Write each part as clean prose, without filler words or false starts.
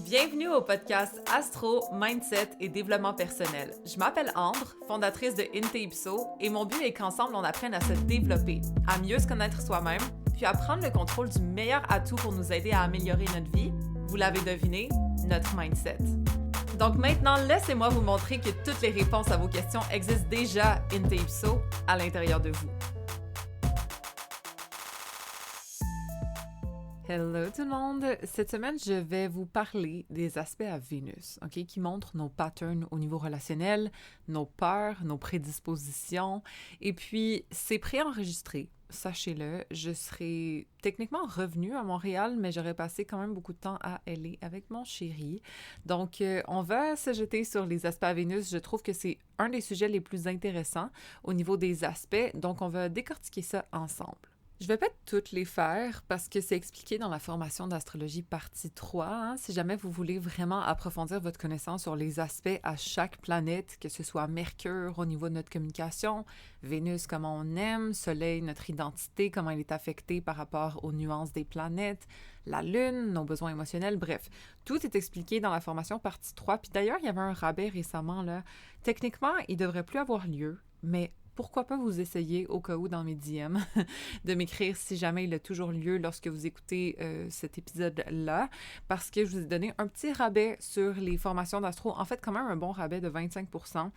Bienvenue au podcast Astro, Mindset et Développement personnel. Je m'appelle Ambre, fondatrice de Inte-Ipso, et mon but est qu'ensemble on apprenne à se développer, à mieux se connaître soi-même, puis à prendre le contrôle du meilleur atout pour nous aider à améliorer notre vie. Vous l'avez deviné, notre mindset. Donc maintenant, laissez-moi vous montrer que toutes les réponses à vos questions existent déjà Inte-Ipso à l'intérieur de vous. Hello tout le monde! Cette semaine, je vais vous parler des aspects à Vénus, ok, qui montrent nos patterns au niveau relationnel, nos peurs, nos prédispositions. Et puis, c'est préenregistré, sachez-le. Je serai techniquement revenue à Montréal, mais j'aurais passé quand même beaucoup de temps à LA avec mon chéri. Donc, on va se jeter sur les aspects à Vénus. Je trouve que c'est un des sujets les plus intéressants au niveau des aspects. Donc, on va décortiquer ça ensemble. Je vais pas toutes les faire parce que c'est expliqué dans la formation d'astrologie partie 3. Hein? Si jamais vous voulez vraiment approfondir votre connaissance sur les aspects à chaque planète, que ce soit Mercure au niveau de notre communication, Vénus, comment on aime, Soleil, notre identité, comment elle est affectée par rapport aux nuances des planètes, la Lune, nos besoins émotionnels, bref. Tout est expliqué dans la formation partie 3. Puis d'ailleurs, il y avait un rabais récemment, là. Techniquement, il devrait plus avoir lieu, mais pourquoi pas vous essayer, au cas où, dans mes DM, de m'écrire si jamais il a toujours lieu lorsque vous écoutez cet épisode-là, parce que je vous ai donné un petit rabais sur les formations d'astro. En fait, quand même un bon rabais de 25%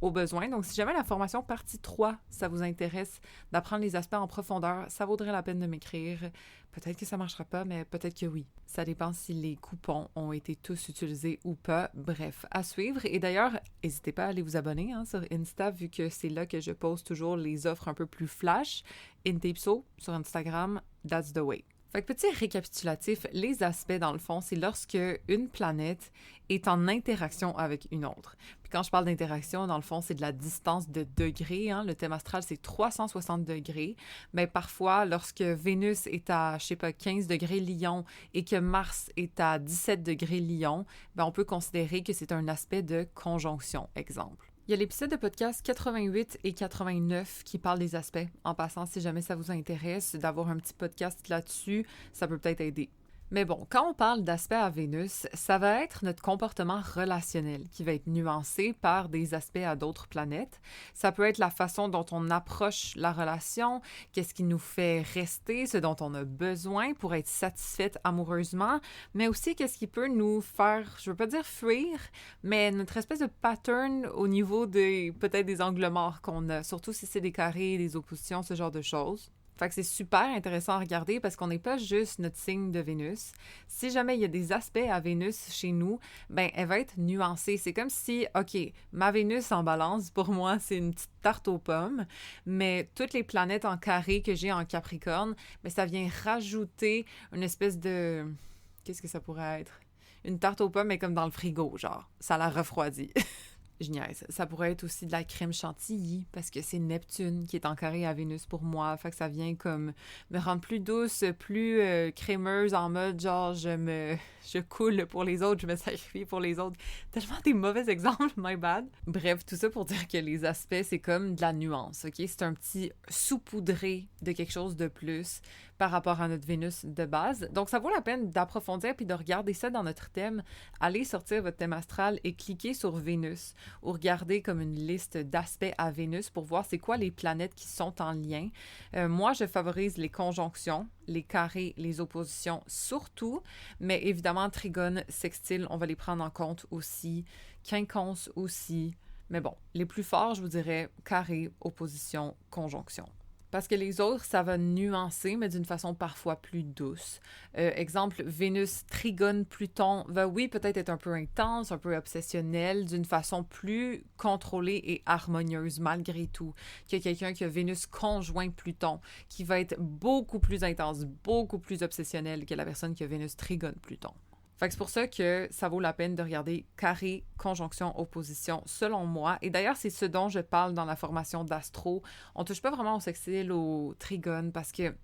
au besoin. Donc, si jamais la formation partie 3, ça vous intéresse d'apprendre les aspects en profondeur, ça vaudrait la peine de m'écrire. Peut-être que ça ne marchera pas, mais peut-être que oui. Ça dépend si les coupons ont été tous utilisés ou pas. Bref, à suivre. Et d'ailleurs, n'hésitez pas à aller vous abonner sur Insta, vu que c'est là que je poste toujours les offres un peu plus flash. Inte-Ipso sur Instagram, that's the way. Fait que petit récapitulatif, les aspects dans le fond, c'est lorsque une planète est en interaction avec une autre. Puis quand je parle d'interaction, dans le fond, c'est de la distance de degrés. Hein? Le thème astral, c'est 360 degrés. Mais parfois, lorsque Vénus est à, 15 degrés Lion et que Mars est à 17 degrés Lion, on peut considérer que c'est un aspect de conjonction, exemple. Il y a l'épisode de podcast 88 et 89 qui parlent des aspects. En passant, si jamais ça vous intéresse, d'avoir un petit podcast là-dessus, ça peut peut-être aider. Mais bon, quand on parle d'aspects à Vénus, ça va être notre comportement relationnel qui va être nuancé par des aspects à d'autres planètes. Ça peut être la façon dont on approche la relation, qu'est-ce qui nous fait rester, ce dont on a besoin pour être satisfaite amoureusement, mais aussi qu'est-ce qui peut nous faire, je veux pas dire fuir, mais notre espèce de pattern au niveau des, peut-être des angles morts qu'on a, surtout si c'est des carrés, des oppositions, ce genre de choses. Fait que c'est super intéressant à regarder parce qu'on n'est pas juste notre signe de Vénus. Si jamais il y a des aspects à Vénus chez nous, elle va être nuancée. C'est comme si, OK, ma Vénus en balance, pour moi, c'est une petite tarte aux pommes, mais toutes les planètes en carré que j'ai en Capricorne, ça vient rajouter une espèce de... Qu'est-ce que ça pourrait être? Une tarte aux pommes, mais comme dans le frigo, genre. Ça la refroidit. Je niaise. Ça pourrait être aussi de la crème chantilly parce que c'est Neptune qui est en carré à Vénus pour moi. Fait que ça vient comme me rendre plus douce, plus crémeuse en mode genre je coule pour les autres, je me sacrifie pour les autres. Tellement des mauvais exemples, my bad. Bref, tout ça pour dire que les aspects, c'est comme de la nuance, ok? C'est un petit saupoudré de quelque chose de plus par rapport à notre Vénus de base. Donc, ça vaut la peine d'approfondir puis de regarder ça dans notre thème. Allez sortir votre thème astral et cliquez sur Vénus ou regardez comme une liste d'aspects à Vénus pour voir c'est quoi les planètes qui sont en lien. Moi, je favorise les conjonctions, les carrés, les oppositions surtout, mais évidemment, trigone, sextile, on va les prendre en compte aussi, quinconce aussi. Mais bon, les plus forts, je vous dirais carré, opposition, conjonction. Parce que les autres, ça va nuancer, mais d'une façon parfois plus douce. Exemple, Vénus trigone Pluton va, oui, peut-être être un peu intense, un peu obsessionnel, d'une façon plus contrôlée et harmonieuse malgré tout, que quelqu'un qui a Vénus conjoint Pluton, qui va être beaucoup plus intense, beaucoup plus obsessionnel que la personne qui a Vénus trigone Pluton. Fait que c'est pour ça que ça vaut la peine de regarder carré, conjonction, opposition, selon moi. Et d'ailleurs, c'est ce dont je parle dans la formation d'astro. On touche pas vraiment au sextile, au trigone, parce que...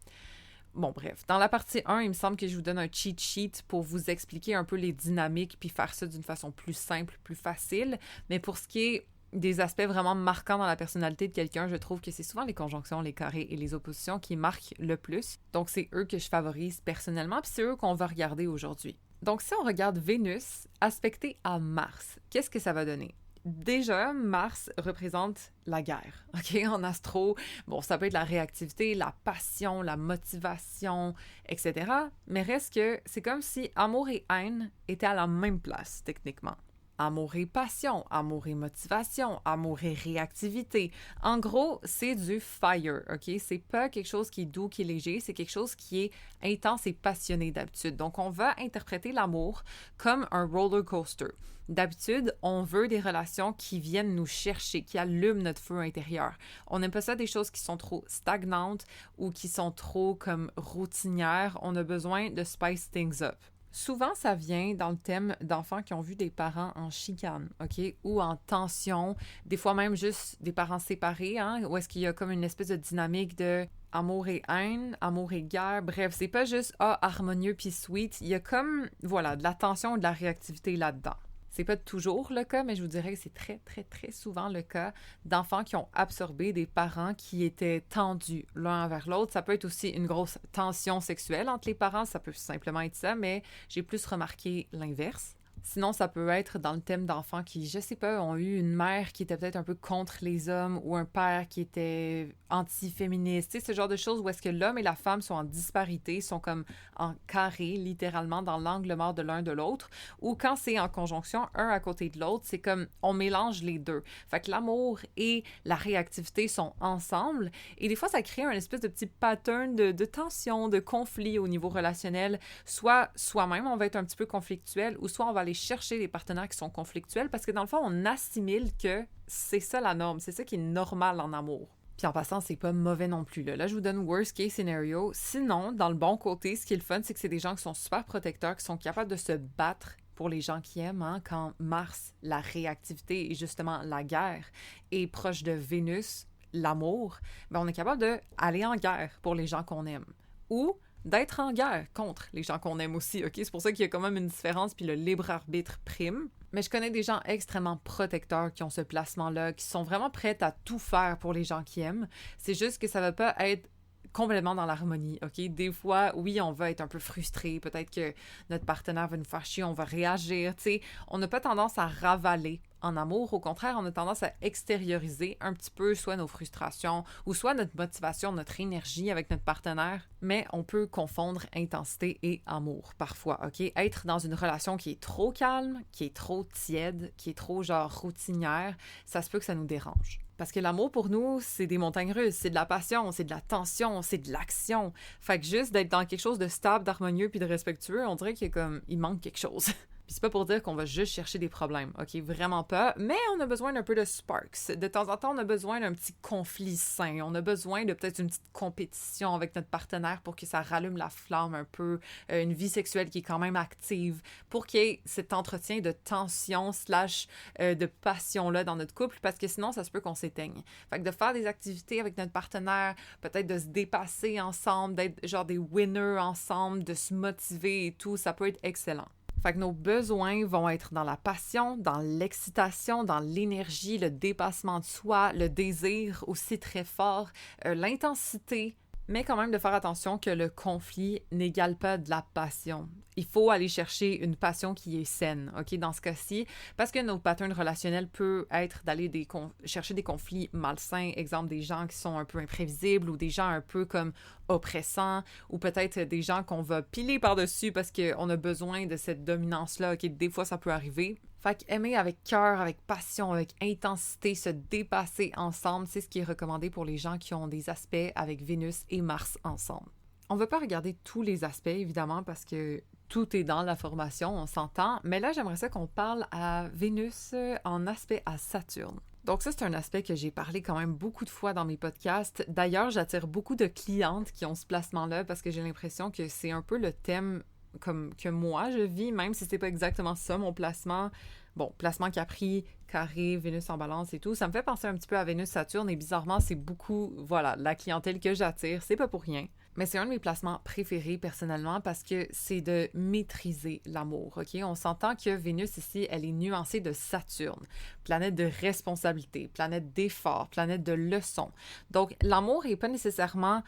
Bon, bref. Dans la partie 1, il me semble que je vous donne un cheat sheet pour vous expliquer un peu les dynamiques puis faire ça d'une façon plus simple, plus facile. Mais pour ce qui est des aspects vraiment marquants dans la personnalité de quelqu'un, je trouve que c'est souvent les conjonctions, les carrés et les oppositions qui marquent le plus. Donc, c'est eux que je favorise personnellement, puis c'est eux qu'on va regarder aujourd'hui. Donc, si on regarde Vénus aspectée à Mars, qu'est-ce que ça va donner? Déjà, Mars représente la guerre, OK? En astro, bon, ça peut être la réactivité, la passion, la motivation, etc. Mais reste que c'est comme si amour et haine étaient à la même place, techniquement. Amour et passion, amour et motivation, amour et réactivité. En gros, c'est du fire, OK? C'est pas quelque chose qui est doux, qui est léger, c'est quelque chose qui est intense et passionné d'habitude. Donc, on va interpréter l'amour comme un roller coaster. D'habitude, on veut des relations qui viennent nous chercher, qui allument notre feu intérieur. On n'aime pas ça des choses qui sont trop stagnantes ou qui sont trop comme routinières. On a besoin de spice things up. Souvent, ça vient dans le thème d'enfants qui ont vu des parents en chicane, OK? Ou en tension, des fois même juste des parents séparés, hein? Où est-ce qu'il y a comme une espèce de dynamique de amour et haine, amour et guerre. Bref, c'est pas juste harmonieux puis sweet. Il y a comme, voilà, de la tension et de la réactivité là-dedans. C'est pas toujours le cas, mais je vous dirais que c'est très, très, très souvent le cas d'enfants qui ont absorbé des parents qui étaient tendus l'un envers l'autre. Ça peut être aussi une grosse tension sexuelle entre les parents, ça peut simplement être ça, mais j'ai plus remarqué l'inverse. Sinon, ça peut être dans le thème d'enfants qui, je sais pas, ont eu une mère qui était peut-être un peu contre les hommes ou un père qui était anti-féministe. Tu sais, ce genre de choses où est-ce que l'homme et la femme sont en disparité, sont comme en carré, littéralement, dans l'angle mort de l'un de l'autre. Ou quand c'est en conjonction, un à côté de l'autre, c'est comme on mélange les deux. Fait que l'amour et la réactivité sont ensemble. Et des fois, ça crée un espèce de petit pattern de tension, de conflit au niveau relationnel. Soit soi-même, on va être un petit peu conflictuel, ou soit on va aller chercher les partenaires qui sont conflictuels parce que dans le fond, on assimile que c'est ça la norme, c'est ça qui est normal en amour. Puis en passant, c'est pas mauvais non plus. Là, je vous donne worst case scenario. Sinon, dans le bon côté, ce qui est le fun, c'est que c'est des gens qui sont super protecteurs, qui sont capables de se battre pour les gens qui aiment. Hein? Quand Mars, la réactivité et justement la guerre, est proche de Vénus, l'amour, ben on est capable d'aller en guerre pour les gens qu'on aime. Ou d'être en guerre contre les gens qu'on aime aussi, OK? C'est pour ça qu'il y a quand même une différence, puis le libre arbitre prime. Mais je connais des gens extrêmement protecteurs qui ont ce placement-là, qui sont vraiment prêts à tout faire pour les gens qui aiment. C'est juste que ça va pas être complètement dans l'harmonie, OK? Des fois, oui, on va être un peu frustré, peut-être que notre partenaire va nous faire chier, on va réagir, tu sais. On n'a pas tendance à ravaler en amour. Au contraire, on a tendance à extérioriser un petit peu soit nos frustrations ou soit notre motivation, notre énergie avec notre partenaire, mais on peut confondre intensité et amour parfois, OK? Être dans une relation qui est trop calme, qui est trop tiède, qui est trop genre routinière, ça se peut que ça nous dérange. Parce que l'amour, pour nous, c'est des montagnes russes, c'est de la passion, c'est de la tension, c'est de l'action. Fait que juste d'être dans quelque chose de stable, d'harmonieux puis de respectueux, on dirait qu'il manque quelque chose. Puis c'est pas pour dire qu'on va juste chercher des problèmes, OK? Vraiment pas. Mais on a besoin d'un peu de sparks. De temps en temps, on a besoin d'un petit conflit sain. On a besoin de peut-être une petite compétition avec notre partenaire pour que ça rallume la flamme un peu. Une vie sexuelle qui est quand même active. Pour qu'il y ait cet entretien de tension / de passion-là dans notre couple. Parce que sinon, ça se peut qu'on s'éteigne. Fait que de faire des activités avec notre partenaire, peut-être de se dépasser ensemble, d'être genre des winners ensemble, de se motiver et tout, ça peut être excellent. Fait que nos besoins vont être dans la passion, dans l'excitation, dans l'énergie, le dépassement de soi, le désir aussi très fort, l'intensité, mais quand même de faire attention que le conflit n'égale pas de la passion. Il faut aller chercher une passion qui est saine, OK, dans ce cas-ci, parce que nos patterns relationnels peuvent être d'aller chercher des conflits malsains, exemple des gens qui sont un peu imprévisibles ou des gens un peu comme oppressants ou peut-être des gens qu'on va piler par-dessus parce qu'on a besoin de cette dominance-là, OK, des fois ça peut arriver. Fait qu'aimer avec cœur, avec passion, avec intensité, se dépasser ensemble, c'est ce qui est recommandé pour les gens qui ont des aspects avec Vénus et Mars ensemble. On ne va pas regarder tous les aspects, évidemment, parce que tout est dans la formation, on s'entend, mais là, j'aimerais ça qu'on parle à Vénus en aspect à Saturne. Donc ça, c'est un aspect que j'ai parlé quand même beaucoup de fois dans mes podcasts. D'ailleurs, j'attire beaucoup de clientes qui ont ce placement-là parce que j'ai l'impression que c'est un peu le thème comme que moi je vis, même si c'est pas exactement ça mon placement. Bon, placement Capri, carré, Vénus en balance et tout, ça me fait penser un petit peu à Vénus-Saturne et bizarrement, c'est beaucoup, voilà, la clientèle que j'attire, c'est pas pour rien. Mais c'est un de mes placements préférés personnellement parce que c'est de maîtriser l'amour, OK? On s'entend que Vénus ici, elle est nuancée de Saturne, planète de responsabilité, planète d'effort, planète de leçon. Donc, l'amour n'est pas nécessairement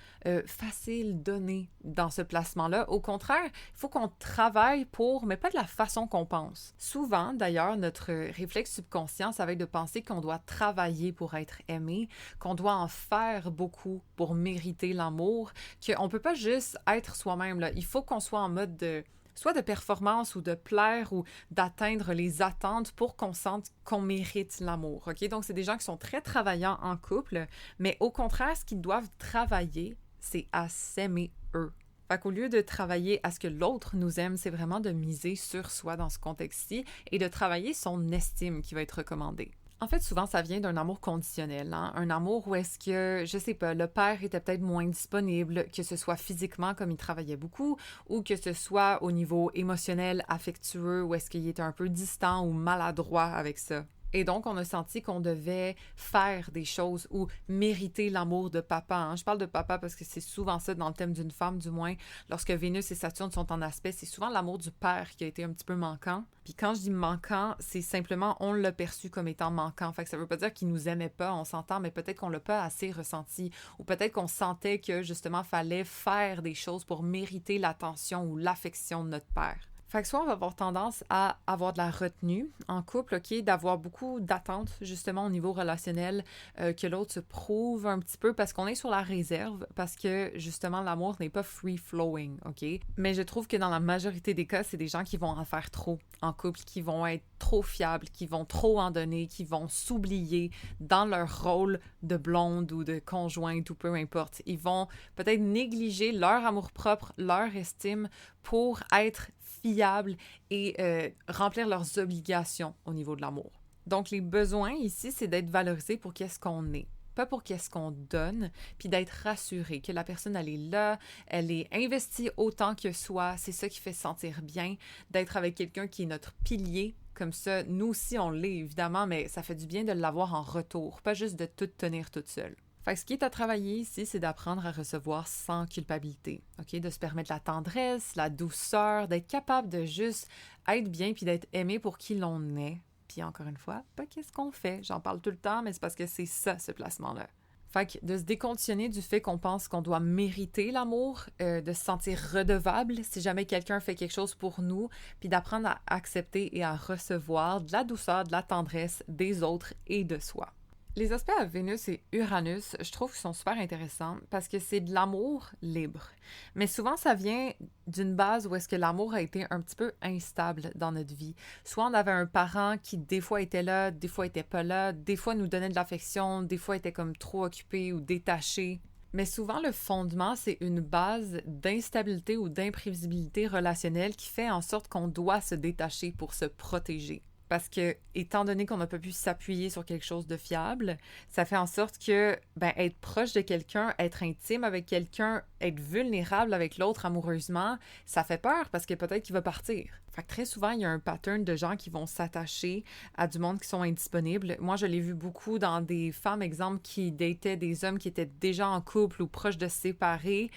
facile donné dans ce placement-là. Au contraire, il faut qu'on travaille pour, mais pas de la façon qu'on pense. Souvent, d'ailleurs, notre réflexe subconscient, ça va être de penser qu'on doit travailler pour être aimé, qu'on doit en faire beaucoup pour mériter l'amour, qu'on peut pas juste être soi-même, là. Il faut qu'on soit en mode soit de performance ou de plaire ou d'atteindre les attentes pour qu'on sente qu'on mérite l'amour, OK? Donc, c'est des gens qui sont très travaillants en couple, mais au contraire, ce qu'ils doivent travailler, c'est à s'aimer eux. Fait qu'au lieu de travailler à ce que l'autre nous aime, c'est vraiment de miser sur soi dans ce contexte-ci et de travailler son estime qui va être recommandée. En fait, souvent, ça vient d'un amour conditionnel, hein? Un amour où est-ce que, je sais pas, le père était peut-être moins disponible, que ce soit physiquement comme il travaillait beaucoup, ou que ce soit au niveau émotionnel, affectueux, où est-ce qu'il était un peu distant ou maladroit avec ça. Et donc, on a senti qu'on devait faire des choses ou mériter l'amour de papa, hein. Je parle de papa parce que c'est souvent ça dans le thème d'une femme, du moins. Lorsque Vénus et Saturne sont en aspect, c'est souvent l'amour du père qui a été un petit peu manquant. Puis quand je dis manquant, c'est simplement on l'a perçu comme étant manquant. Fait que ça veut pas dire qu'il nous aimait pas, on s'entend, mais peut-être qu'on l'a pas assez ressenti. Ou peut-être qu'on sentait que, justement, fallait faire des choses pour mériter l'attention ou l'affection de notre père. Fait que soit on va avoir tendance à avoir de la retenue en couple, OK, d'avoir beaucoup d'attentes justement au niveau relationnel, que l'autre se prouve un petit peu parce qu'on est sur la réserve, parce que justement l'amour n'est pas free-flowing, OK? Mais je trouve que dans la majorité des cas, c'est des gens qui vont en faire trop en couple, qui vont être trop fiables, qui vont trop en donner, qui vont s'oublier dans leur rôle de blonde ou de conjointe ou peu importe. Ils vont peut-être négliger leur amour-propre, leur estime pour être fiables et remplir leurs obligations au niveau de l'amour. Donc, les besoins ici, c'est d'être valorisé pour qu'est-ce qu'on est, pas pour qu'est-ce qu'on donne, puis d'être rassuré que la personne, elle est là, elle est investie autant que soi, c'est ça qui fait se sentir bien, d'être avec quelqu'un qui est notre pilier. Comme ça, nous aussi, on l'est, évidemment, mais ça fait du bien de l'avoir en retour, pas juste de tout tenir toute seule. Fait que ce qui est à travailler ici, c'est d'apprendre à recevoir sans culpabilité, OK? De se permettre la tendresse, la douceur, d'être capable de juste être bien puis d'être aimé pour qui l'on est. Puis encore une fois, pas qu'est-ce qu'on fait. J'en parle tout le temps, mais c'est parce que c'est ça, ce placement-là. Fait que de se déconditionner du fait qu'on pense qu'on doit mériter l'amour, de se sentir redevable si jamais quelqu'un fait quelque chose pour nous, puis d'apprendre à accepter et à recevoir de la douceur, de la tendresse des autres et de soi. Les aspects à Vénus et Uranus, je trouve qu'ils sont super intéressants parce que c'est de l'amour libre. Mais souvent, ça vient d'une base où est-ce que l'amour a été un petit peu instable dans notre vie. Soit on avait un parent qui des fois était là, des fois était pas là, des fois nous donnait de l'affection, des fois était comme trop occupé ou détaché. Mais souvent, le fondement, c'est une base d'instabilité ou d'imprévisibilité relationnelle qui fait en sorte qu'on doit se détacher pour se protéger. Parce que, étant donné qu'on n'a pas pu s'appuyer sur quelque chose de fiable, ça fait en sorte que, être proche de quelqu'un, être intime avec quelqu'un, être vulnérable avec l'autre amoureusement, ça fait peur parce que peut-être qu'il va partir. Fait que très souvent, il y a un pattern de gens qui vont s'attacher à du monde qui sont indisponibles. Moi, je l'ai vu beaucoup dans des femmes, exemple, qui dataient des hommes qui étaient déjà en couple ou proches de se séparer,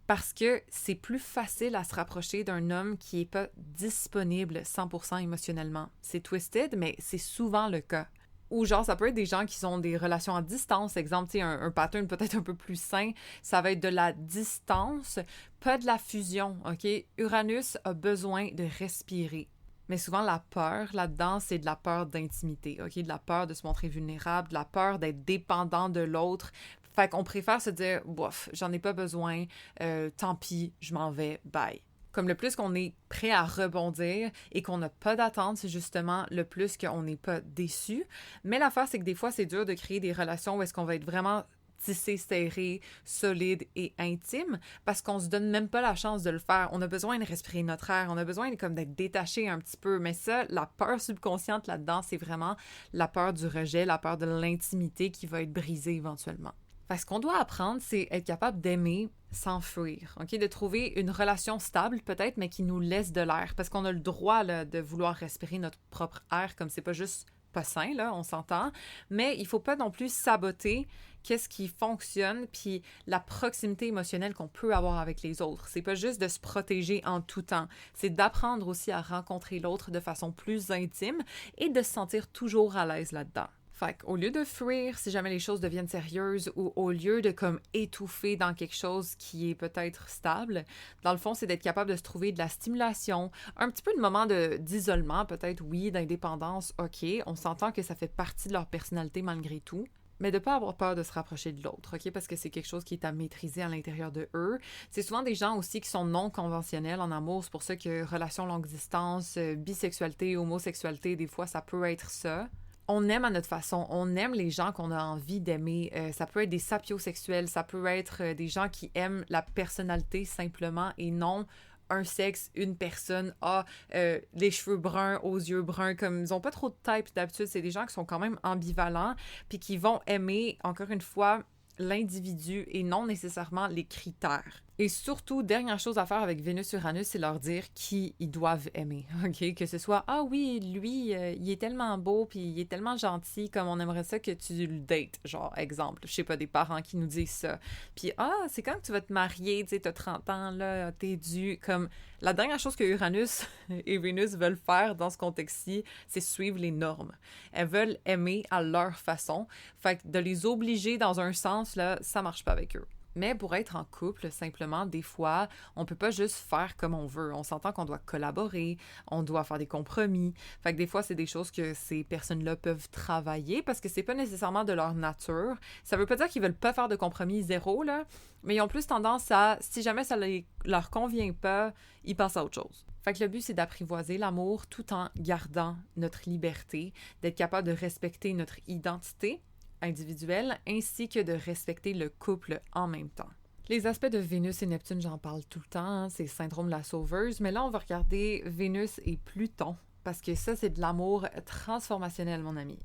parce que c'est plus facile à se rapprocher d'un homme qui n'est pas disponible 100% émotionnellement. C'est twisted, mais c'est souvent le cas. Ou genre, ça peut être des gens qui ont des relations à distance. Exemple, tu sais, un pattern peut-être un peu plus sain, ça va être de la distance, pas de la fusion, OK? Uranus a besoin de respirer. Mais souvent, la peur là-dedans, c'est de la peur d'intimité, OK? De la peur de se montrer vulnérable, de la peur d'être dépendant de l'autre. Fait qu'on préfère se dire, bof, j'en ai pas besoin, tant pis, je m'en vais, bye. Comme le plus qu'on est prêt à rebondir et qu'on n'a pas d'attente, c'est justement le plus qu'on n'est pas déçu. Mais l'affaire, c'est que des fois, c'est dur de créer des relations où est-ce qu'on va être vraiment tissé, serré, solide et intime parce qu'on se donne même pas la chance de le faire. On a besoin de respirer notre air, on a besoin comme d'être détaché un petit peu. Mais ça, la peur subconsciente là-dedans, c'est vraiment la peur du rejet, la peur de l'intimité qui va être brisée éventuellement. Fait que ce qu'on doit apprendre, c'est être capable d'aimer sans fuir, OK? De trouver une relation stable peut-être, mais qui nous laisse de l'air, parce qu'on a le droit là, de vouloir respirer notre propre air, comme c'est pas juste pas sain, là, on s'entend, mais il faut pas non plus saboter qu'est-ce qui fonctionne, puis la proximité émotionnelle qu'on peut avoir avec les autres. C'est pas juste de se protéger en tout temps, c'est d'apprendre aussi à rencontrer l'autre de façon plus intime et de se sentir toujours à l'aise là-dedans. Fait qu'au lieu de fuir si jamais les choses deviennent sérieuses ou au lieu de comme étouffer dans quelque chose qui est peut-être stable, dans le fond, c'est d'être capable de se trouver de la stimulation, un petit peu de moments d'isolement, peut-être oui, d'indépendance, ok, on s'entend que ça fait partie de leur personnalité malgré tout, mais de ne pas avoir peur de se rapprocher de l'autre, ok? Parce que c'est quelque chose qui est à maîtriser à l'intérieur de eux. C'est souvent des gens aussi qui sont non conventionnels en amour. C'est pour ça que relations longue distance, bisexualité, homosexualité, des fois, ça peut être ça. On aime à notre façon, on aime les gens qu'on a envie d'aimer. Ça peut être des sapiosexuels, ça peut être des gens qui aiment la personnalité simplement et non un sexe, une personne a les cheveux bruns, aux yeux bruns, comme ils ont pas trop de type d'habitude, c'est des gens qui sont quand même ambivalents, puis qui vont aimer, encore une fois, l'individu et non nécessairement les critères. Et surtout, dernière chose à faire avec Vénus-Uranus, c'est leur dire qui ils doivent aimer, ok? Que ce soit « Ah oui, lui, il est tellement beau, puis il est tellement gentil, comme on aimerait ça que tu le dates. » Genre, exemple, je sais pas, des parents qui nous disent ça. Puis « Ah, c'est quand que tu vas te marier, tu sais, t'as 30 ans, là, t'es dû. » Comme, la dernière chose que Uranus et Vénus veulent faire dans ce contexte-ci, c'est suivre les normes. Elles veulent aimer à leur façon. Fait que de les obliger dans un sens, là, ça marche pas avec eux. Mais pour être en couple, simplement, des fois, on peut pas juste faire comme on veut. On s'entend qu'on doit collaborer, on doit faire des compromis. Fait que des fois, c'est des choses que ces personnes-là peuvent travailler parce que c'est pas nécessairement de leur nature. Ça veut pas dire qu'ils veulent pas faire de compromis zéro, là, mais ils ont plus tendance à, si jamais ça leur convient pas, ils passent à autre chose. Fait que le but, c'est d'apprivoiser l'amour tout en gardant notre liberté, d'être capable de respecter notre identité individuelle, ainsi que de respecter le couple en même temps. Les aspects de Vénus et Neptune, j'en parle tout le temps, hein, c'est le syndrome de la sauveuse, mais là, on va regarder Vénus et Pluton, parce que ça, c'est de l'amour transformationnel, mon ami.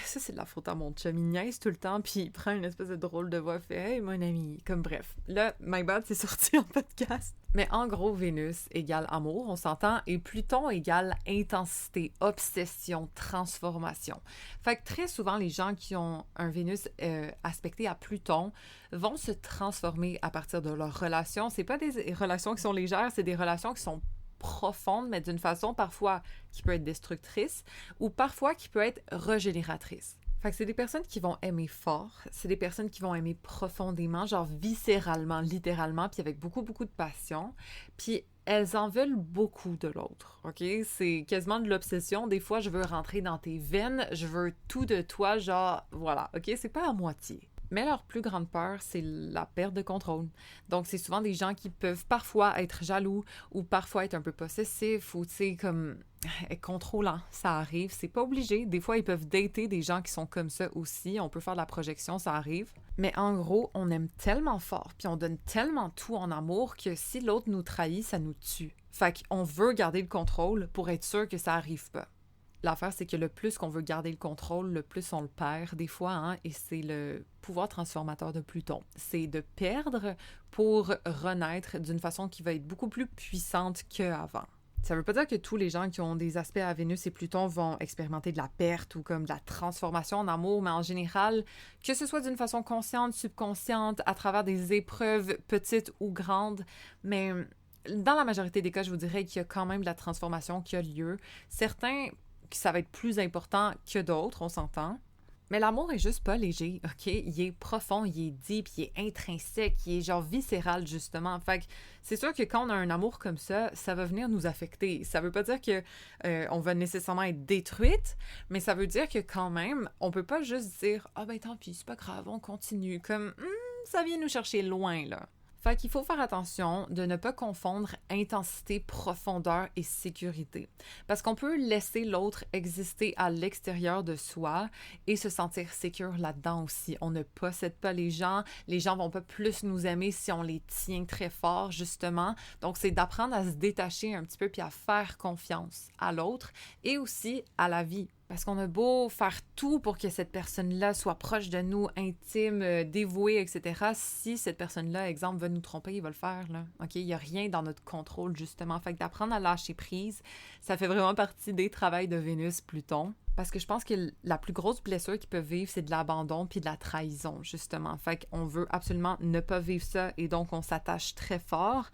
Ça, c'est de la faute à mon chum. Il niaise tout le temps, puis il prend une espèce de drôle de voix, fait « Hey, mon ami », comme bref. Là, my bad, c'est sorti en podcast. Mais en gros, Vénus égale amour, on s'entend, et Pluton égale intensité, obsession, transformation. Fait que très souvent, les gens qui ont un Vénus aspecté à Pluton vont se transformer à partir de leurs relations. C'est pas des relations qui sont légères, c'est des relations qui sont profonde, mais d'une façon parfois qui peut être destructrice ou parfois qui peut être régénératrice. Fait que c'est des personnes qui vont aimer fort, c'est des personnes qui vont aimer profondément, genre viscéralement, littéralement, puis avec beaucoup, beaucoup de passion. Puis elles en veulent beaucoup de l'autre, OK? C'est quasiment de l'obsession. Des fois, je veux rentrer dans tes veines, je veux tout de toi, genre, voilà, OK? C'est pas à moitié. Mais leur plus grande peur, c'est la perte de contrôle. Donc, c'est souvent des gens qui peuvent parfois être jaloux ou parfois être un peu possessifs ou, tu sais, comme contrôlants. Ça arrive, c'est pas obligé. Des fois, ils peuvent dater des gens qui sont comme ça aussi. On peut faire de la projection, ça arrive. Mais en gros, on aime tellement fort puis on donne tellement tout en amour que si l'autre nous trahit, ça nous tue. Fait qu'on veut garder le contrôle pour être sûr que ça arrive pas. L'affaire, c'est que le plus qu'on veut garder le contrôle, le plus on le perd des fois, hein, et c'est le pouvoir transformateur de Pluton. C'est de perdre pour renaître d'une façon qui va être beaucoup plus puissante qu'avant. Ça veut pas dire que tous les gens qui ont des aspects à Vénus et Pluton vont expérimenter de la perte ou comme de la transformation en amour, mais en général, que ce soit d'une façon consciente, subconsciente, à travers des épreuves petites ou grandes, mais dans la majorité des cas, je vous dirais qu'il y a quand même de la transformation qui a lieu. Certains ça va être plus important que d'autres, on s'entend. Mais l'amour est juste pas léger, OK? Il est profond, il est deep, il est intrinsèque, il est genre viscéral, justement. Fait que c'est sûr que quand on a un amour comme ça va venir nous affecter. Ça veut pas dire que on va nécessairement être détruite, mais ça veut dire que quand même, on peut pas juste dire « Ah ben tant pis, c'est pas grave, on continue. » Comme ça vient nous chercher loin, là. Fait qu'il faut faire attention de ne pas confondre intensité, profondeur et sécurité. Parce qu'on peut laisser l'autre exister à l'extérieur de soi et se sentir sécure là-dedans aussi. On ne possède pas les gens vont pas plus nous aimer si on les tient très fort, justement. Donc, c'est d'apprendre à se détacher un petit peu puis à faire confiance à l'autre et aussi à la vie. Parce qu'on a beau faire tout pour que cette personne-là soit proche de nous, intime, dévouée, etc. Si cette personne-là, exemple, veut nous tromper, il va le faire, là. OK? Il n'y a rien dans notre contrôle, justement. Fait que d'apprendre à lâcher prise, ça fait vraiment partie des travails de Vénus-Pluton. Parce que je pense que la plus grosse blessure qu'ils peuvent vivre, c'est de l'abandon puis de la trahison, justement. Fait qu'on veut absolument ne pas vivre ça et donc on s'attache très fort.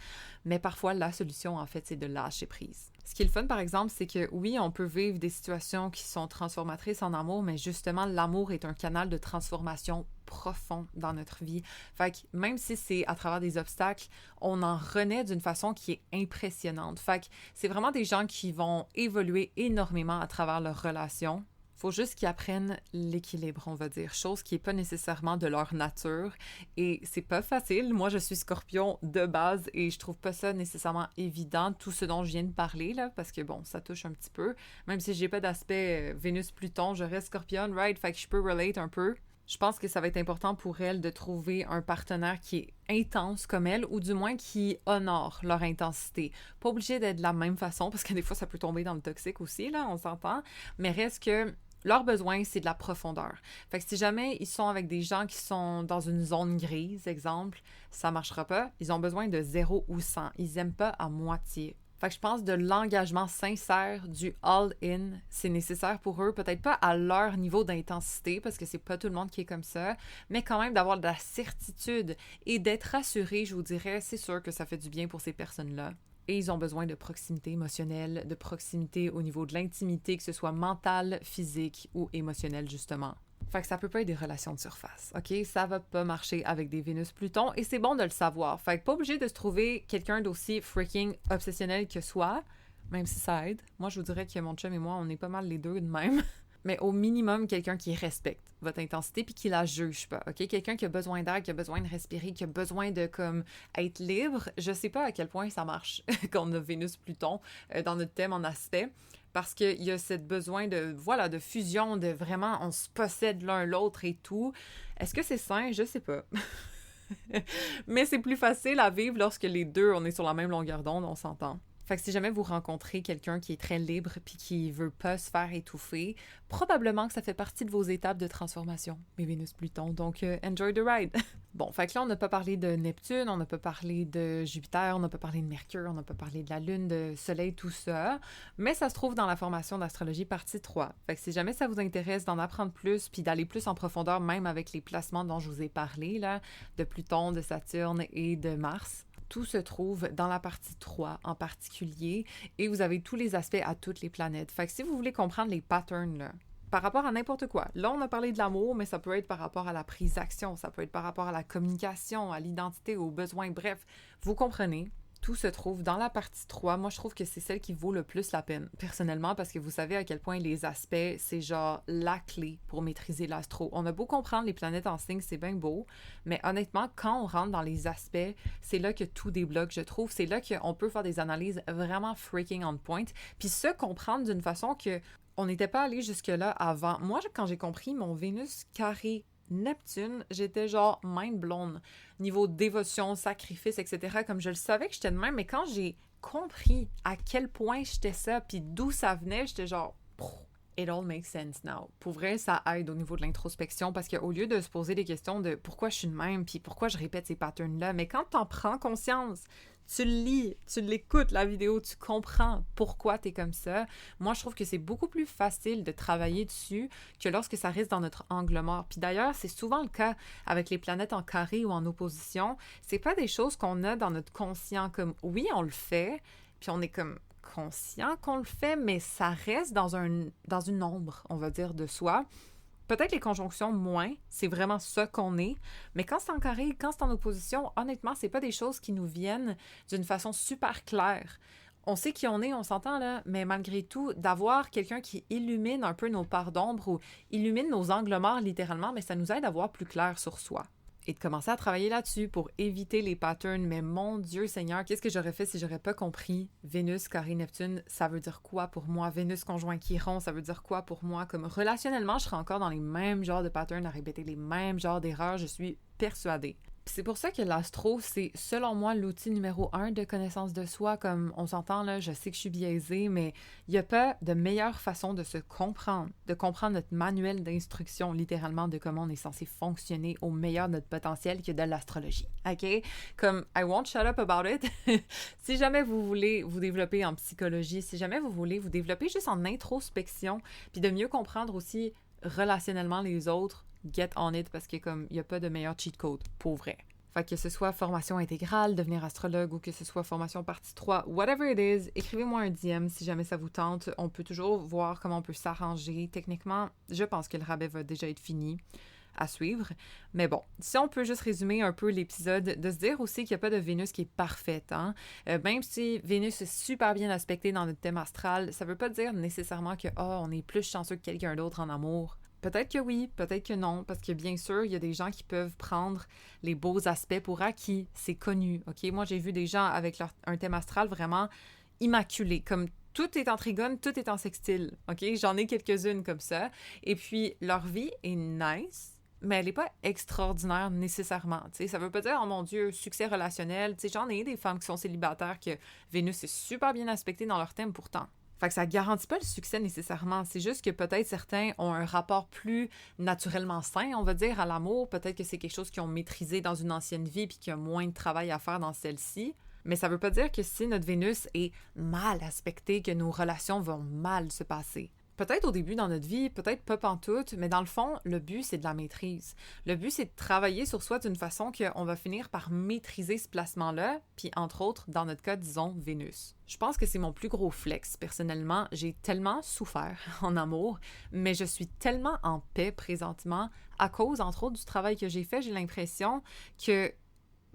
Mais parfois, la solution, en fait, c'est de lâcher prise. Ce qui est le fun, par exemple, c'est que oui, on peut vivre des situations qui sont transformatrices en amour, mais justement, l'amour est un canal de transformation profond dans notre vie. Fait que même si c'est à travers des obstacles, on en renaît d'une façon qui est impressionnante. Fait que c'est vraiment des gens qui vont évoluer énormément à travers leurs relations. Faut juste qu'ils apprennent l'équilibre, on va dire, chose qui n'est pas nécessairement de leur nature. Et c'est pas facile. Moi, je suis Scorpion de base et je trouve pas ça nécessairement évident, tout ce dont je viens de parler, là, parce que bon, ça touche un petit peu. Même si j'ai pas d'aspect Vénus-Pluton, je reste Scorpion, right? Fait que je peux relate un peu. Je pense que ça va être important pour elle de trouver un partenaire qui est intense comme elle, ou du moins qui honore leur intensité. Pas obligé d'être de la même façon, parce que des fois, ça peut tomber dans le toxique aussi, là, on s'entend. Mais reste que leur besoin, c'est de la profondeur. Fait que si jamais ils sont avec des gens qui sont dans une zone grise, exemple, ça marchera pas. Ils ont besoin de 0 ou 100. Ils aiment pas à moitié. Fait que je pense de l'engagement sincère, du all-in, c'est nécessaire pour eux, peut-être pas à leur niveau d'intensité, parce que c'est pas tout le monde qui est comme ça, mais quand même d'avoir de la certitude et d'être rassuré, je vous dirais, c'est sûr que ça fait du bien pour ces personnes-là. Et ils ont besoin de proximité émotionnelle, de proximité au niveau de l'intimité, que ce soit mentale, physique ou émotionnelle, justement. Fait que ça peut pas être des relations de surface, OK? Ça va pas marcher avec des Vénus-Pluton et c'est bon de le savoir. Fait que pas obligé de se trouver quelqu'un d'aussi freaking obsessionnel que soi, même si ça aide. Moi, je vous dirais que mon chum et moi, on est pas mal les deux de même. Mais au minimum, quelqu'un qui respecte votre intensité puis qui la juge pas, OK? Quelqu'un qui a besoin d'air, qui a besoin de respirer, qui a besoin de, comme, être libre. Je sais pas à quel point ça marche quand on a Vénus-Pluton dans notre thème en aspect. Parce qu'il y a ce besoin de, voilà, de fusion, de vraiment, on se possède l'un l'autre et tout. Est-ce que c'est sain? Je sais pas. Mais c'est plus facile à vivre lorsque les deux, on est sur la même longueur d'onde, on s'entend. Fait que si jamais vous rencontrez quelqu'un qui est très libre puis qui veut pas se faire étouffer, probablement que ça fait partie de vos étapes de transformation, mes Vénus-Pluton. Donc, enjoy the ride! Bon, fait que là, on n'a pas parlé de Neptune, on n'a pas parlé de Jupiter, on n'a pas parlé de Mercure, on n'a pas parlé de la Lune, de Soleil, tout ça. Mais ça se trouve dans la formation d'astrologie partie 3. Fait que si jamais ça vous intéresse d'en apprendre plus puis d'aller plus en profondeur, même avec les placements dont je vous ai parlé, là, de Pluton, de Saturne et de Mars, tout se trouve dans la partie 3 en particulier et vous avez tous les aspects à toutes les planètes. Fait que si vous voulez comprendre les patterns, là, par rapport à n'importe quoi, là on a parlé de l'amour, mais ça peut être par rapport à la prise d'action, ça peut être par rapport à la communication, à l'identité, aux besoins, bref, vous comprenez. Tout se trouve dans la partie 3. Moi, je trouve que c'est celle qui vaut le plus la peine, personnellement, parce que vous savez à quel point les aspects, c'est genre la clé pour maîtriser l'astro. On a beau comprendre les planètes en signe, c'est bien beau, mais honnêtement, quand on rentre dans les aspects, c'est là que tout débloque, je trouve. C'est là qu'on peut faire des analyses vraiment freaking on point, puis se comprendre d'une façon que on n'était pas allé jusque-là avant. Moi, quand j'ai compris mon Vénus carré Neptune, j'étais genre mind blown. Niveau dévotion, sacrifice, etc. Comme je le savais que j'étais de même, mais quand j'ai compris à quel point j'étais ça, puis d'où ça venait, j'étais genre, it all makes sense now. Pour vrai, ça aide au niveau de l'introspection, parce qu'au lieu de se poser des questions de pourquoi je suis de même, puis pourquoi je répète ces patterns-là, mais quand t'en prends conscience, tu le lis, tu l'écoutes, la vidéo, tu comprends pourquoi t'es comme ça. Moi, je trouve que c'est beaucoup plus facile de travailler dessus que lorsque ça reste dans notre angle mort. Puis d'ailleurs, c'est souvent le cas avec les planètes en carré ou en opposition. C'est pas des choses qu'on a dans notre conscient, comme oui, on le fait, puis on est comme conscient qu'on le fait, mais ça reste dans une ombre, on va dire, de soi. Peut-être les conjonctions, moins. C'est vraiment ça qu'on est. Mais quand c'est en carré, quand c'est en opposition, honnêtement, c'est pas des choses qui nous viennent d'une façon super claire. On sait qui on est, on s'entend là, mais malgré tout, d'avoir quelqu'un qui illumine un peu nos parts d'ombre ou illumine nos angles morts littéralement, mais ça nous aide à voir plus clair sur soi. Et de commencer à travailler là-dessus pour éviter les patterns. Mais mon Dieu Seigneur, qu'est-ce que j'aurais fait si j'aurais pas compris Vénus, carré, Neptune, ça veut dire quoi pour moi? Vénus, conjoint Chiron, ça veut dire quoi pour moi? Comme relationnellement, je serais encore dans les mêmes genres de patterns, à répéter les mêmes genres d'erreurs, je suis persuadée. Puis c'est pour ça que l'astro, c'est selon moi l'outil numéro 1 de connaissance de soi. Comme on s'entend là, je sais que je suis biaisée, mais il n'y a pas de meilleure façon de se comprendre, de comprendre notre manuel d'instruction, littéralement, de comment on est censé fonctionner au meilleur de notre potentiel que de l'astrologie. OK? Comme, I won't shut up about it. Si jamais vous voulez vous développer en psychologie, si jamais vous voulez vous développer juste en introspection, puis de mieux comprendre aussi relationnellement les autres, get on it, parce que comme il n'y a pas de meilleur cheat code, pour vrai. Fait que ce soit formation intégrale, devenir astrologue, ou que ce soit formation partie 3, whatever it is, écrivez-moi un DM si jamais ça vous tente. On peut toujours voir comment on peut s'arranger. Techniquement, je pense que le rabais va déjà être fini à suivre. Mais bon, si on peut juste résumer un peu l'épisode, de se dire aussi qu'il n'y a pas de Vénus qui est parfaite. Hein? Même si Vénus est super bien aspectée dans notre thème astral, ça ne veut pas dire nécessairement que on est plus chanceux que quelqu'un d'autre en amour. Peut-être que oui, peut-être que non, parce que bien sûr, il y a des gens qui peuvent prendre les beaux aspects pour acquis, c'est connu, OK? Moi, j'ai vu des gens avec un thème astral vraiment immaculé, comme tout est en trigone, tout est en sextile, OK? J'en ai quelques-unes comme ça, et puis leur vie est nice, mais elle n'est pas extraordinaire nécessairement, tu sais, ça veut pas dire, oh mon Dieu, succès relationnel, tu sais, j'en ai des femmes qui sont célibataires que Vénus est super bien aspectée dans leur thème pourtant. Fait que ça garantit pas le succès nécessairement. C'est juste que peut-être certains ont un rapport plus naturellement sain, on va dire, à l'amour. Peut-être que c'est quelque chose qu'ils ont maîtrisé dans une ancienne vie puis qu'il y a moins de travail à faire dans celle-ci. Mais ça veut pas dire que si notre Vénus est mal aspectée, que nos relations vont mal se passer. Peut-être au début dans notre vie, peut-être pas pantoute, mais dans le fond, le but, c'est de la maîtrise. Le but, c'est de travailler sur soi d'une façon qu'on va finir par maîtriser ce placement-là, puis entre autres, dans notre cas, disons, Vénus. Je pense que c'est mon plus gros flex, personnellement. J'ai tellement souffert en amour, mais je suis tellement en paix présentement à cause, entre autres, du travail que j'ai fait. J'ai l'impression que,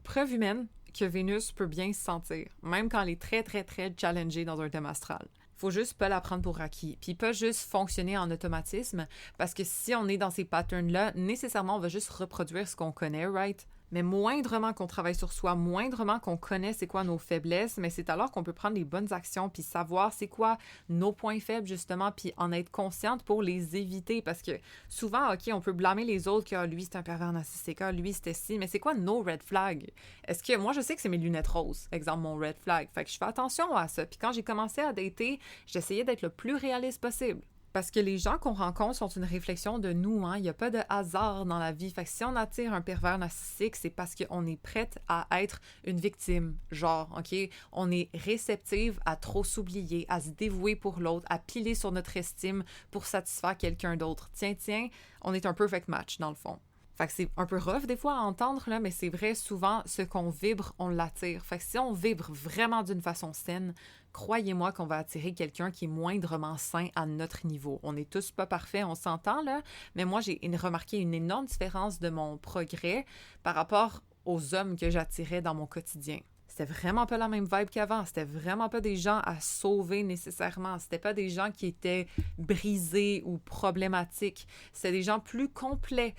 preuve humaine, que Vénus peut bien se sentir, même quand elle est très, très, très challengée dans un thème astral. Faut juste pas la prendre pour acquis, puis pas juste fonctionner en automatisme, parce que si on est dans ces patterns-là, nécessairement, on va juste reproduire ce qu'on connaît, right? Mais moindrement qu'on travaille sur soi, moindrement qu'on connaît c'est quoi nos faiblesses, mais c'est alors qu'on peut prendre les bonnes actions puis savoir c'est quoi nos points faibles justement puis en être consciente pour les éviter parce que souvent, OK, on peut blâmer les autres que lui c'est un pervers narcissique, lui c'était ci, mais c'est quoi nos red flags? Est-ce que moi je sais que c'est mes lunettes roses, exemple mon red flag, fait que je fais attention à ça. Puis quand j'ai commencé à dater, j'essayais d'être le plus réaliste possible. Parce que les gens qu'on rencontre sont une réflexion de nous, hein. Il n'y a pas de hasard dans la vie. Fait que si on attire un pervers narcissique, c'est parce qu'on est prête à être une victime. Genre, OK? On est réceptive à trop s'oublier, à se dévouer pour l'autre, à piler sur notre estime pour satisfaire quelqu'un d'autre. Tiens, on est un perfect match, dans le fond. Fait que c'est un peu rough des fois à entendre, là, mais c'est vrai, souvent, ce qu'on vibre, on l'attire. Fait que si on vibre vraiment d'une façon saine, croyez-moi qu'on va attirer quelqu'un qui est moindrement sain à notre niveau. On n'est tous pas parfaits, on s'entend, là, mais moi, j'ai remarqué une énorme différence de mon progrès par rapport aux hommes que j'attirais dans mon quotidien. C'était vraiment pas la même vibe qu'avant. C'était vraiment pas des gens à sauver nécessairement. C'était pas des gens qui étaient brisés ou problématiques. C'était des gens plus complets,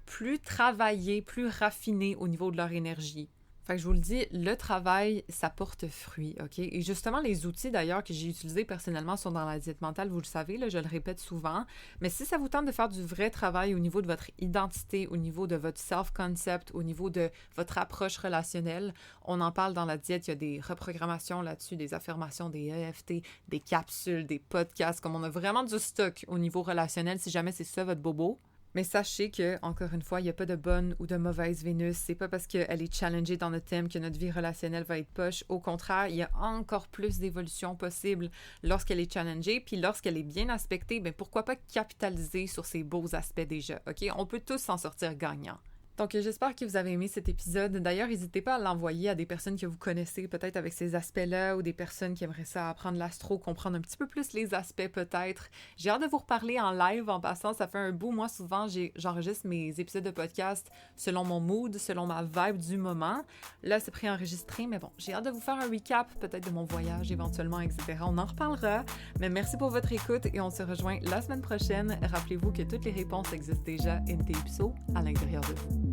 plus travaillés, plus raffinés au niveau de leur énergie. Fait que je vous le dis, le travail, ça porte fruit, OK? Et justement, les outils, d'ailleurs, que j'ai utilisés personnellement sont dans la diète mentale, vous le savez, là, je le répète souvent. Mais si ça vous tente de faire du vrai travail au niveau de votre identité, au niveau de votre self-concept, au niveau de votre approche relationnelle, on en parle dans la diète, il y a des reprogrammations là-dessus, des affirmations, des EFT, des capsules, des podcasts, comme on a vraiment du stock au niveau relationnel, si jamais c'est ça votre bobo. Mais sachez que, encore une fois, il n'y a pas de bonne ou de mauvaise Vénus. C'est pas parce qu'elle est challengée dans notre thème que notre vie relationnelle va être poche. Au contraire, il y a encore plus d'évolution possible lorsqu'elle est challengée. Puis lorsqu'elle est bien aspectée, bien pourquoi pas capitaliser sur ces beaux aspects déjà, OK? On peut tous s'en sortir gagnants. Donc, j'espère que vous avez aimé cet épisode. D'ailleurs, n'hésitez pas à l'envoyer à des personnes que vous connaissez, peut-être avec ces aspects-là, ou des personnes qui aimeraient ça apprendre l'astro, comprendre un petit peu plus les aspects, peut-être. J'ai hâte de vous reparler en live, en passant. Ça fait un bout. Moi, souvent, j'enregistre mes épisodes de podcast selon mon mood, selon ma vibe du moment. Là, c'est préenregistré, mais bon, j'ai hâte de vous faire un recap, peut-être de mon voyage, éventuellement, etc. On en reparlera. Mais merci pour votre écoute et on se rejoint la semaine prochaine. Rappelez-vous que toutes les réponses existent déjà in the ipso à l'intérieur de vous.